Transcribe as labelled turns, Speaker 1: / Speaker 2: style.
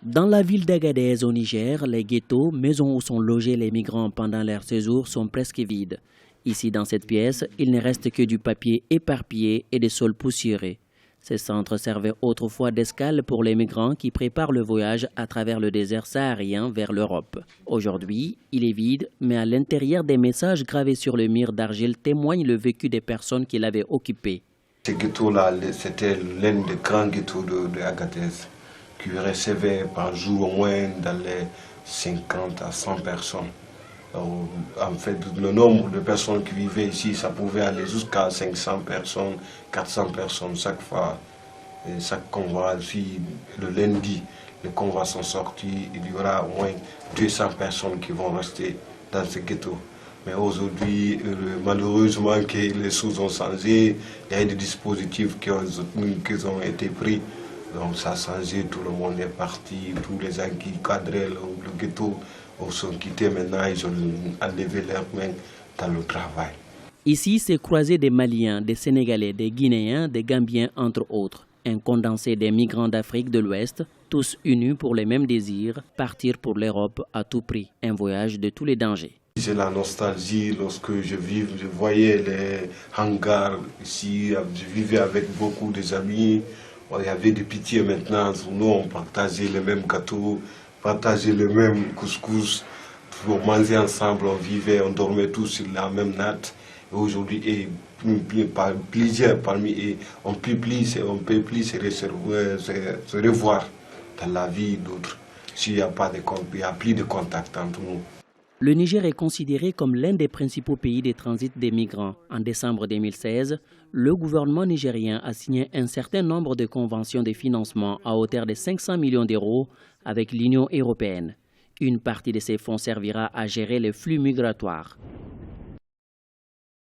Speaker 1: Dans la ville d'Agadez au Niger, les ghettos, maisons où sont logés les migrants pendant leur séjour, sont presque vides. Ici, dans cette pièce, il ne reste que du papier éparpillé et des sols poussiéreux. Ces centres servaient autrefois d'escale pour les migrants qui préparent le voyage à travers le désert saharien vers l'Europe. Aujourd'hui, il est vide, mais à l'intérieur, des messages gravés sur le mur d'argile témoignent le vécu des personnes qui l'avaient occupé.
Speaker 2: Ce ghetto-là, c'était l'un des grands ghettos de Agadez, qui recevait par jour au moins dans les 50 à 100 personnes. En fait, le nombre de personnes qui vivaient ici, ça pouvait aller jusqu'à 500 personnes, 400 personnes chaque fois. Et chaque convoi, si le lundi, les convois sont sortis, il y aura au moins 200 personnes qui vont rester dans ce ghetto. Mais aujourd'hui, malheureusement, que les choses ont changé, il y a des dispositifs qui ont été pris. Donc ça a changé, tout le monde est parti, tous les gens qui cadraient le ghetto sont quittés maintenant, ils ont enlevé leurs mains dans le travail.
Speaker 1: Ici, c'est croisé des Maliens, des Sénégalais, des Guinéens, des Gambiens, entre autres. Un condensé des migrants d'Afrique de l'Ouest, tous unis pour les mêmes désirs, partir pour l'Europe à tout prix. Un voyage de tous les dangers.
Speaker 2: J'ai la nostalgie lorsque je voyais les hangars ici, je vivais avec beaucoup d'amis. Il y avait de pitié maintenant, nous on partageait les mêmes gâteaux, partageait les mêmes couscous, on mangeait ensemble, on vivait, on dormait tous sur la même natte. Aujourd'hui, plusieurs parmi eux, on ne peut plus se revoir dans la vie d'autres s'il n'y a pas de contact, il n'y a plus de contact entre nous.
Speaker 1: Le Niger est considéré comme l'un des principaux pays de transit des migrants. En décembre 2016, le gouvernement nigérien a signé un certain nombre de conventions de financement à hauteur de 500 millions d'euros avec l'Union européenne. Une partie de ces fonds servira à gérer les flux migratoires.